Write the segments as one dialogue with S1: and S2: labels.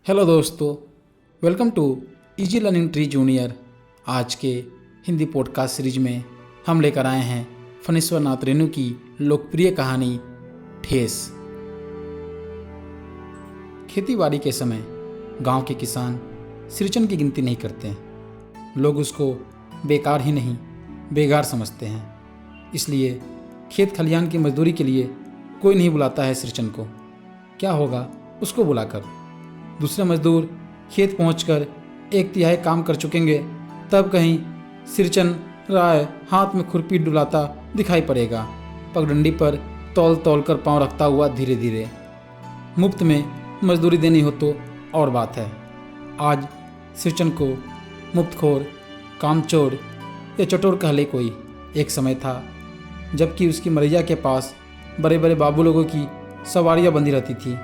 S1: Hello दोस्तों, welcome to easy learning tree junior. आज के हिंदी पॉडकास्ट सीरीज में हम लेकर आए हैं फणीश्वर नाथ रेणु की लोकप्रिय कहानी ठेस। खेतीबाड़ी के समय गांव के किसान सिरचन की गिनती नहीं करते हैं। लोग उसको बेकार ही नहीं बेगार समझते हैं। इसलिए खेत खलिहान की मजदूरी के लिए कोई नहीं बुलाता है सिरचन को। क्या होगा उसको बुलाकर? दूसरे मजदूर खेत पहुंचकर 1/3 काम कर चुकेंगे, तब कहीं सिरचन राय हाथ में खुरपी डुलाता दिखाई पड़ेगा, पगडंडी पर तौल तौल कर पाँव रखता हुआ धीरे धीरे। मुफ्त में मजदूरी देनी हो तो और बात है। आज सिरचन को मुफ्तखोर, कामचोर या चटोर कह ले कोई। एक समय था जबकि उसकी मरैया के पास बड़े बड़े बाबू लोगों की सवारियां बंधी रहती थी।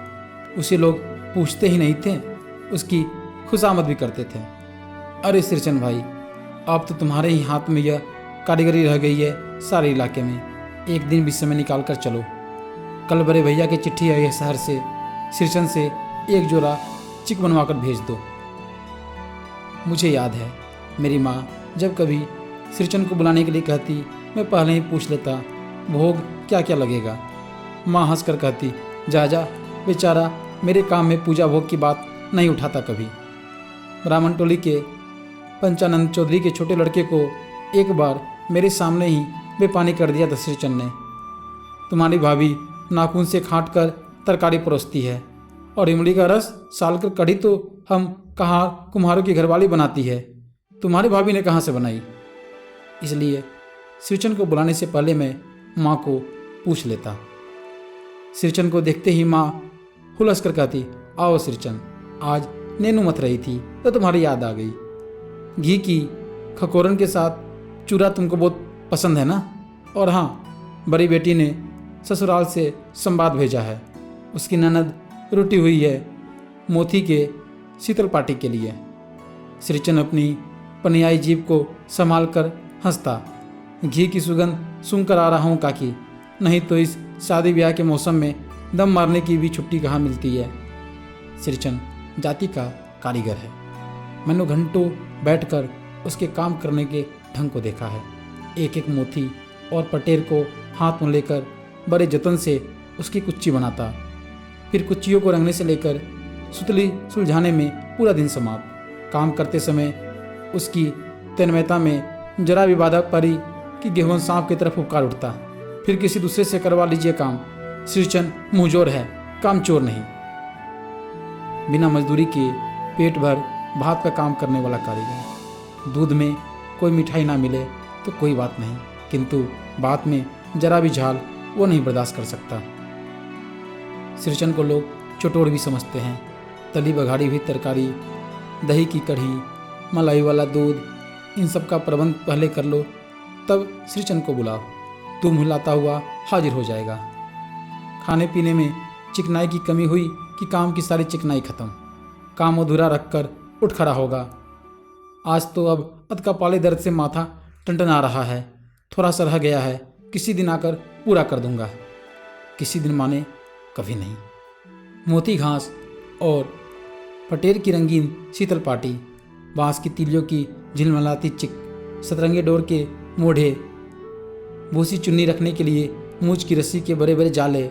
S1: उसे लोग पूछते ही नहीं थे, उसकी खुशामद भी करते थे। अरे सिरचन भाई, अब तो तुम्हारे ही हाथ में यह कारीगरी रह गई है सारे इलाके में। एक दिन भी समय निकाल कर चलो। कल बड़े भैया की चिट्ठी आई है शहर से। सिरचन से एक जोड़ा चिक बनवा कर भेज दो। मुझे याद है मेरी माँ जब कभी सिरचन को बुलाने के लिए कहती, मैं पहले ही पूछ लेता भोग क्या क्या लगेगा। माँ हंसकर कहती, जा जा, बेचारा मेरे काम में पूजा भोग की बात नहीं उठाता कभी। ब्राह्मण टोली के पंचानंद चौधरी के छोटे लड़के को एक बार मेरे सामने ही बेपानी कर दिया था सिरचन ने। तुम्हारी भाभी नाखून से खाट कर तरकारी परोसती है और इमली का रस साल कर कढ़ी तो हम कहाँ कुम्हारों की घरवाली बनाती है, तुम्हारी भाभी ने कहाँ से बनाई। इसलिए सिरचन को बुलाने से पहले मैं माँ को पूछ लेता। सिरचन को देखते ही माँ हुलस कर कहती, आओ सिरचन, आज नैनू मत रही थी तो तुम्हारी याद आ गई। घी की खकोरन के साथ चूरा तुमको बहुत पसंद है ना। और हाँ, बड़ी बेटी ने ससुराल से संवाद भेजा है। उसकी ननद रुटी हुई है मोती के शीतल पार्टी के लिए। सिरचन अपनी पनियाई जीभ को संभाल कर हंसता, घी की सुगंध सूंघ कर आ रहा हूँ काकी, नहीं तो इस शादी ब्याह के मौसम में दम मारने की भी छुट्टी कहाँ मिलती है। सिरचन जाति का कारीगर है। मैंने घंटों बैठकर उसके काम करने के ढंग को देखा है। एक एक मोती और पटेर को हाथ में लेकर बड़े जतन से उसकी कुच्ची बनाता, फिर कुच्चियों को रंगने से लेकर सुतली सुलझाने में पूरा दिन समाप्त। काम करते समय उसकी तन्मयता में जरा भी बाधा पड़ी कि गेहूं सांप की तरफ उपकार उठता। फिर किसी दूसरे से करवा लीजिए काम। सिरचन मुंहजोर है, कामचोर नहीं। बिना मजदूरी के पेट भर भात पर काम करने वाला कारीगर। दूध में कोई मिठाई ना मिले तो कोई बात नहीं, किंतु बात में जरा भी झाल वो नहीं बर्दाश्त कर सकता। सिरचन को लोग चटोर भी समझते हैं। तली बघाड़ी हुई तरकारी, दही की कढ़ी, मलाई वाला दूध, इन सब का प्रबंध पहले कर लो, तब सिरचन को बुलाओ। तुम हिलाता हुआ हाजिर हो जाएगा। खाने पीने में चिकनाई की कमी हुई कि काम की सारी चिकनाई खत्म। काम अधूरा रखकर उठ खड़ा होगा। आज तो अब अध कपाले दर्द से माथा टनटना रहा है, थोड़ा सा रह गया है, किसी दिन आकर पूरा कर दूंगा। किसी दिन माने कभी नहीं। मोती घास और पटेर की रंगीन शीतल पार्टी, बांस की तीलियों की झिलमिलाती चिक, सतरंगे डोर के मोढ़े, भूसी चुन्नी रखने के लिए मूंछ की रस्सी के बड़े बड़े जाले,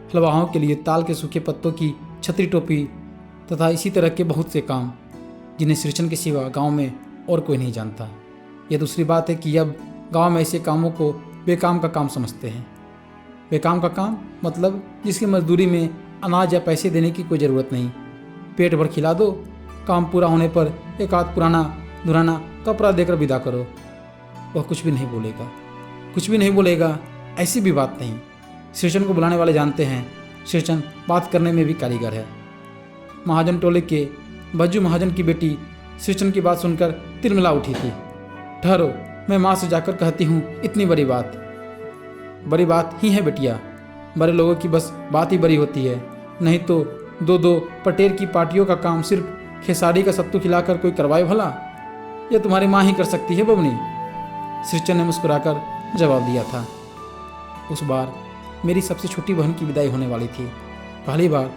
S1: हलवाओं के लिए ताल के सूखे पत्तों की छतरी टोपी तथा इसी तरह के बहुत से काम जिन्हें सिरचन के सिवा गांव में और कोई नहीं जानता। यह दूसरी बात है कि अब गांव में ऐसे कामों को बेकाम का काम समझते हैं। बेकाम का काम मतलब जिसकी मजदूरी में अनाज या पैसे देने की कोई ज़रूरत नहीं। पेट भर खिला दो, काम पूरा होने पर एक आध पुराना धुराना कपड़ा देकर विदा करो। वह कुछ भी नहीं बोलेगा, कुछ भी नहीं बोलेगा। ऐसी भी बात नहीं। सिरचन को बुलाने वाले जानते हैं सिरचन बात करने में भी कारीगर है। महाजन टोले के बज्जू महाजन की बेटी सिरचन की बात सुनकर तिलमिला उठी थी। ठहरो, मैं माँ से जाकर कहती हूँ इतनी बड़ी बात। बड़ी बात ही है बेटिया, बड़े लोगों की बस बात ही बड़ी होती है, नहीं तो दो दो पटेर की पार्टियों का काम सिर्फ खेसारी का सत्तू खिलाकर कोई करवाए भला? यह तुम्हारी माँ ही कर सकती है बबनी। सिरचन ने मुस्कुराकर जवाब दिया था। उस बार मेरी सबसे छोटी बहन की विदाई होने वाली थी। पहली बार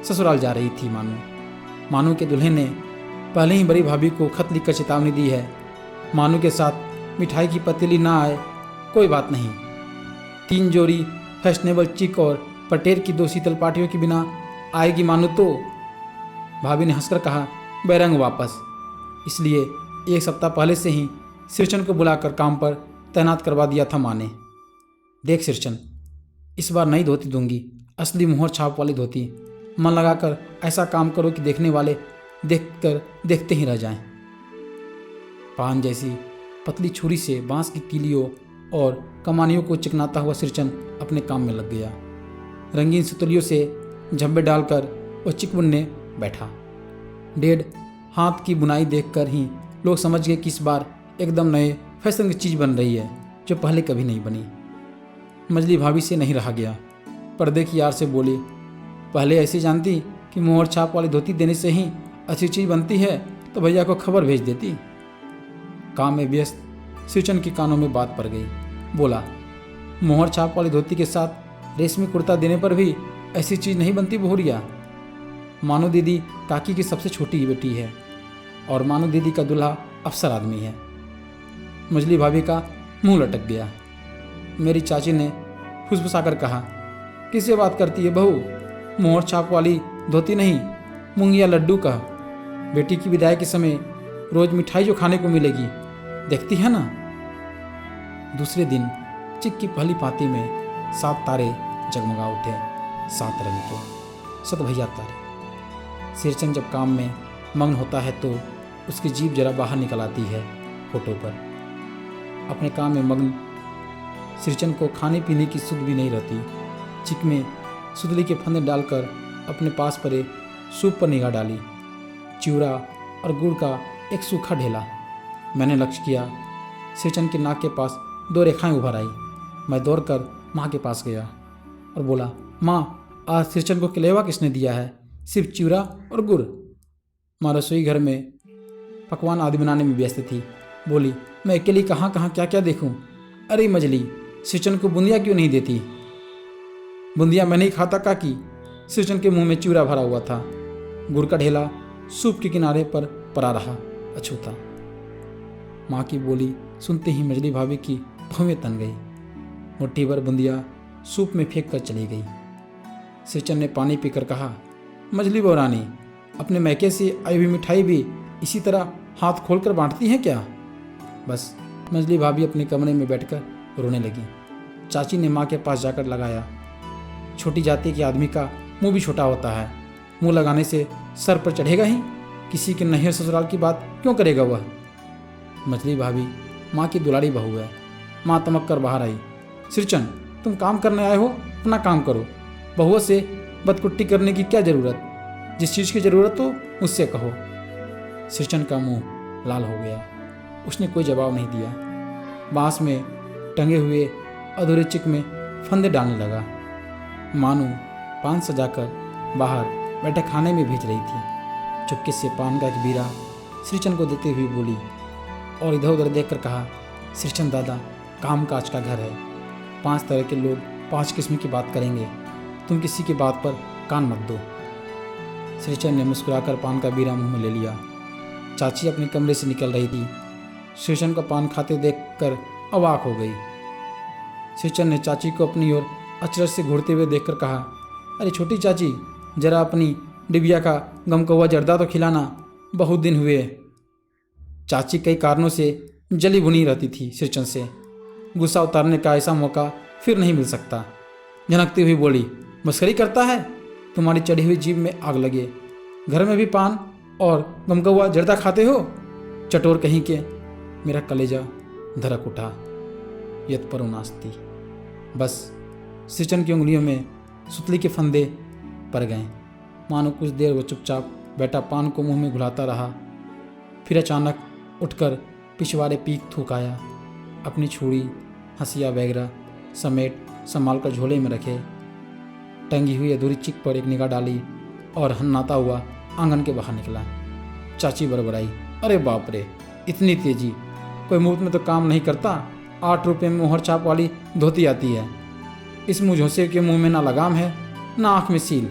S1: ससुराल जा रही थी मानो। मानू के दूल्हे ने पहले ही बड़ी भाभी को खत लिखकर चेतावनी दी है, मानू के साथ मिठाई की पतीली ना आए, कोई बात नहीं। 3 जोड़ी फैशनेबल चिक और पटेर की 2 शीतल पार्टियों के बिना आएगी मानू तो? भाभी ने हंसकर कहा, बैरंग वापस। इसलिए 1 सप्ताह पहले से ही सिरचन को बुलाकर काम पर तैनात करवा दिया था माँ ने। देख सिरचन, इस बार नई धोती दूंगी, असली मुहर छाप वाली धोती। मन लगाकर ऐसा काम करो कि देखने वाले देखकर देखते ही रह जाएं। पान जैसी पतली छुरी से बांस की कीलियों और कमानियों को चिकनाता हुआ सिरचन अपने काम में लग गया। रंगीन सुतलियों से झब्बे डालकर वो चिक बुनने बैठा। 1.5 हाथ की बुनाई देखकर ही लोग समझ गए कि इस बार एकदम नए फैशन की चीज़ बन रही है, जो पहले कभी नहीं बनी। मजली भाभी से नहीं रहा गया, पर्दे की यार से बोली, पहले ऐसी जानती कि मोहर छाप वाली धोती देने से ही अच्छी चीज़ बनती है तो भैया को खबर भेज देती। काम में व्यस्त सिरचन के कानों में बात पड़ गई। बोला, मोहर छाप वाली धोती के साथ रेशमी कुर्ता देने पर भी ऐसी चीज़ नहीं बनती बहुरिया। मानू दीदी काकी की सबसे छोटी बेटी है और मानू दीदी का दूल्हा अफसर आदमी है। मजली भाभी का मुंह लटक गया। मेरी चाची ने फुसफुसाकर कहा, किससे बात करती है बहू? मोहर छाप वाली धोती नहीं, मूंगिया लड्डू का। बेटी की विदाई के समय रोज मिठाई जो खाने को मिलेगी, देखती है ना। दूसरे दिन चिक की पहली पाती में 7 तारे जगमगा उठे, 7 रंग के 7 भैया तारे। सिरचन जब काम में मग्न होता है तो उसकी जीभ जरा बाहर निकल आती है फोटो पर। अपने काम में मग्न सिरचन को खाने पीने की सुध भी नहीं रहती। चिक में सुतली के फंदे डालकर अपने पास पड़े सूप पर निगाह डाली। चिवड़ा और गुड़ का एक सूखा ढेला। मैंने लक्ष्य किया, सिरचन के नाक के पास 2 रेखाएं उभर आई। मैं दौड़कर माँ के पास गया और बोला, माँ, आज सिरचन को कलेवा किसने दिया है? सिर्फ चिवड़ा और गुड़। माँ रसोई घर में पकवान आदि बनाने में व्यस्त थी। बोली, मैं अकेली कहाँ कहाँ क्या क्या देखूं? अरे मजली, सिरचन को बूंदिया क्यों नहीं देती? बूंदिया मैं नहीं खाता काकी। सिरचन के मुंह में चिवड़ा भरा हुआ था। गुड़ का ढेला सूप के किनारे पर पड़ा रहा अछूता। माँ की बोली सुनते ही मजली भाभी की भवें तन गई। मुट्ठी भर बूंदिया सूप में फेंक कर चली गई। सिरचन ने पानी पीकर कहा, मजली बौरानी, अपने मैके से आई हुई मिठाई भी इसी तरह हाथ खोलकर बांटती हैं क्या? बस मजली भाभी अपने कमरे में बैठकर रोने लगी। चाची ने माँ के पास जाकर लगाया, छोटी जाति के आदमी का मुंह भी छोटा होता है, मुंह लगाने से सर पर चढ़ेगा ही, किसी के नैहर ससुराल की बात क्यों करेगा वह? मछली भाभी माँ की दुलारी बहू है। माँ तमक कर बाहर आई, सिरचन, तुम काम करने आए हो, अपना काम करो, बहुओं से बदकुट्टी करने की क्या ज़रूरत? जिस चीज़ की ज़रूरत हो मुझसे कहो। सिरचन का मुंह लाल हो गया। उसने कोई जवाब नहीं दिया। बांस में टंगे हुए अधूरे चिक में फंदे डालने लगा। मानू पान सजाकर बाहर बैठे खाने में भेज रही थी। चुपके से पान का एक बीरा सिरचन को देते हुए बोली और इधर उधर देखकर कहा, सिरचन दादा, काम काज का घर है, 5 तरह के लोग 5 किस्म की बात करेंगे, तुम किसी की बात पर कान मत दो। सिरचन ने मुस्कुराकर पान का बीरा मुंह में ले लिया। चाची अपने कमरे से निकल रही थी। सिरचन का पान खाते देखकर अवाक हो गई। सिरचन ने चाची को अपनी ओर अचरज से घूरते हुए देखकर कहा, अरे छोटी चाची, जरा अपनी डिबिया का गमकौवा जर्दा तो खिलाना, बहुत दिन हुए। चाची कई कारणों से जली भुनी रहती थी सिरचन से। गुस्सा उतारने का ऐसा मौका फिर नहीं मिल सकता। झनकती हुई बोली, मस्करी करता है? तुम्हारी चढ़ी हुई जीभ में आग लगे। घर में भी पान और गमकौवा जर्दा खाते हो? चटोर कहीं के। मेरा कलेजा धड़क उठा। यत पर नास्ती। बस सिरचन की उंगलियों में सुतली के फंदे पड़ गए। मानो कुछ देर वो चुपचाप बैठा पान को मुंह में घुलाता रहा। फिर अचानक उठकर पिछवाड़े पीक थूक आया। अपनी छुरी, हंसिया वगैरह समेट संभाल कर झोले में रखे। टंगी हुई अधूरी चिक पर एक निगाह डाली और हन्नाता हुआ आंगन के बाहर निकला। चाची बड़बड़ाई, अरे बाप रे, इतनी तेजी! कोई मुफ्त में तो काम नहीं करता। 8 रुपये में मोहर छाप वाली धोती आती है। इस मुझोसे के मुंह में ना लगाम है ना आँख में सील।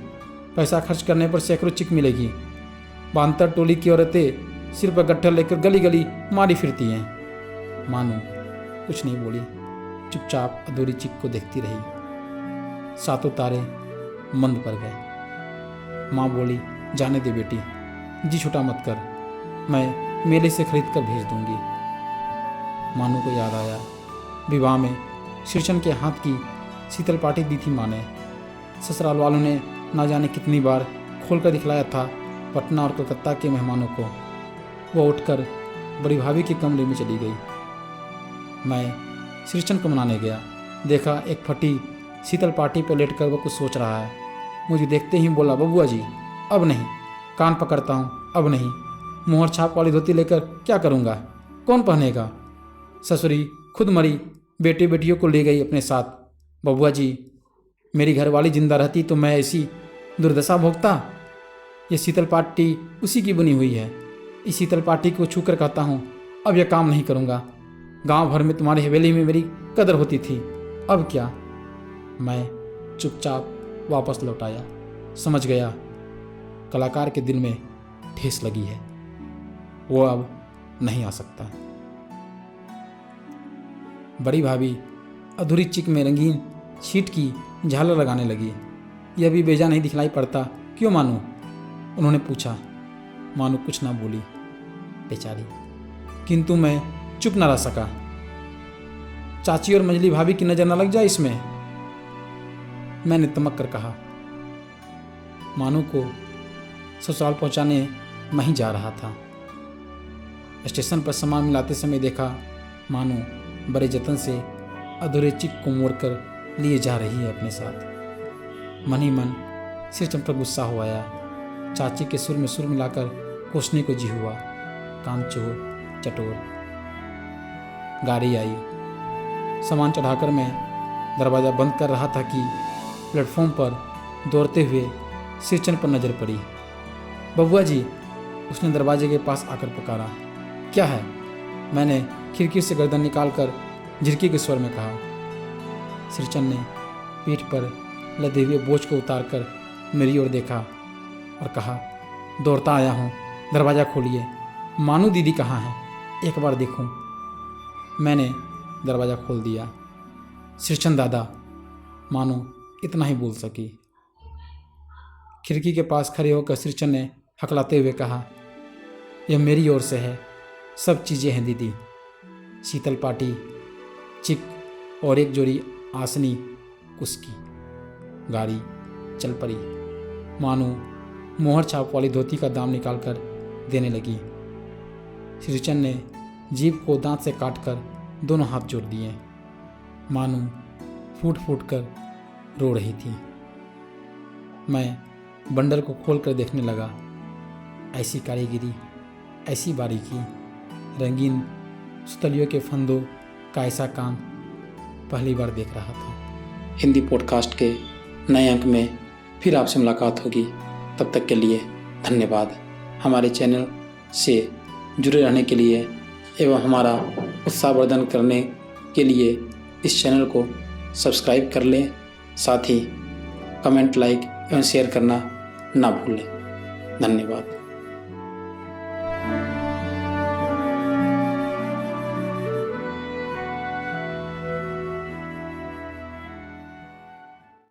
S1: पैसा खर्च करने पर सैकड़ों चिक मिलेगी। बांतर टोली की औरतें सिर पर गट्ठर लेकर गली गली मारी फिरती हैं। मानू कुछ नहीं बोली, चुपचाप अधूरी चिक को देखती रही। सातों तारे मंद पड़ गए। माँ बोली, जाने दे बेटी, जी छुटा मत कर, मैं मेले से खरीद कर भेज दूंगी। मानू को याद आया, विवाह में श्रीचंद के हाथ की शीतल पाटी दी थी माँ ने। ससुराल वालों ने ना जाने कितनी बार खोल कर दिखलाया था पटना और कलकत्ता के मेहमानों को। वह उठकर बड़ी भाभी के कमरे में चली गई। मैं श्रीचंद को मनाने गया, देखा एक फटी शीतल पाटी पर लेटकर वह कुछ सोच रहा है। मुझे देखते ही बोला, बबुआ जी अब नहीं, कान पकड़ता हूँ, अब नहीं। मोहर छाप वाली धोती लेकर क्या करूँगा, कौन पहनेगा? ससुरी खुद मरी, बेटे बेटियों को ले गई अपने साथ। बबुआ जी, मेरी घरवाली जिंदा रहती तो मैं ऐसी दुर्दशा भोगता? ये शीतल पाटी उसी की बनी हुई है। इस शीतल पाटी को छूकर कहता हूँ, अब यह काम नहीं करूँगा। गांव भर में तुम्हारी हवेली में मेरी कदर होती थी, अब क्या? मैं चुपचाप वापस लौट आया। समझ गया कलाकार के दिल में ठेस लगी है, वो अब नहीं आ सकता। बड़ी भाभी अधूरी चिक में रंगीन शीट की झालर लगाने लगी। यह भी बेजा नहीं दिखलाई पड़ता, क्यों मानू? उन्होंने पूछा। मानू कुछ ना बोली बेचारी, किंतु मैं चुप न रह सका। चाची और मंजली भाभी की नजर न लग जाए इसमें, मैंने तमक कर कहा। मानू को ससुराल पहुंचाने मैं ही जा रहा था। स्टेशन पर सामान मिलाते समय देखा मानू बड़े जतन से अधूरे चिक को मोड़कर लिए जा रही है अपने साथ। मन ही मन श्रीचंद पर गुस्सा हो आया। चाची के सुर में सुर मिलाकर कोसने को जी हुआ। कामचोर चटोर। गाड़ी आई। सामान चढ़ाकर मैं दरवाज़ा बंद कर रहा था कि प्लेटफॉर्म पर दौड़ते हुए श्रीचंद पर नज़र पड़ी। बबुआ जी, उसने दरवाजे के पास आकर पुकारा। क्या है? मैंने खिड़की से गर्दन निकालकर झिड़की के स्वर में कहा। श्रीचंद ने पीठ पर लदे हुए बोझ को उतारकर मेरी ओर देखा और कहा, दौड़ता आया हूँ, दरवाज़ा खोलिए। मानू दीदी कहाँ है, एक बार देखूं। मैंने दरवाज़ा खोल दिया। श्रीचंद दादा, मानू इतना ही बोल सकी। खिड़की के पास खड़े होकर श्रीचंद ने हकलाते हुए कहा, यह मेरी ओर से है, सब चीज़ें हैं दीदी। शीतल पाटी, चिक और एक जोड़ी आसनी उसकी। गाड़ी चल पड़ी। मानू मोहर छाप वाली धोती का दाम निकालकर देने लगी। श्रीचंद ने जीभ को दांत से काटकर दोनों हाथ जोड़ दिए। मानू फूट फूट कर रो रही थी। मैं बंडल को खोल कर देखने लगा। ऐसी कारीगिरी, ऐसी बारीकी, रंगीन सुतलियों के फंदों का ऐसा काम पहली बार देख रहा था। हिंदी पॉडकास्ट के नए अंक में फिर आपसे मुलाकात होगी। तब तक के लिए धन्यवाद। हमारे चैनल से जुड़े रहने के लिए एवं हमारा उत्साहवर्धन करने के लिए इस चैनल को सब्सक्राइब कर लें। साथ ही कमेंट, लाइक एवं शेयर करना ना भूलें। धन्यवाद।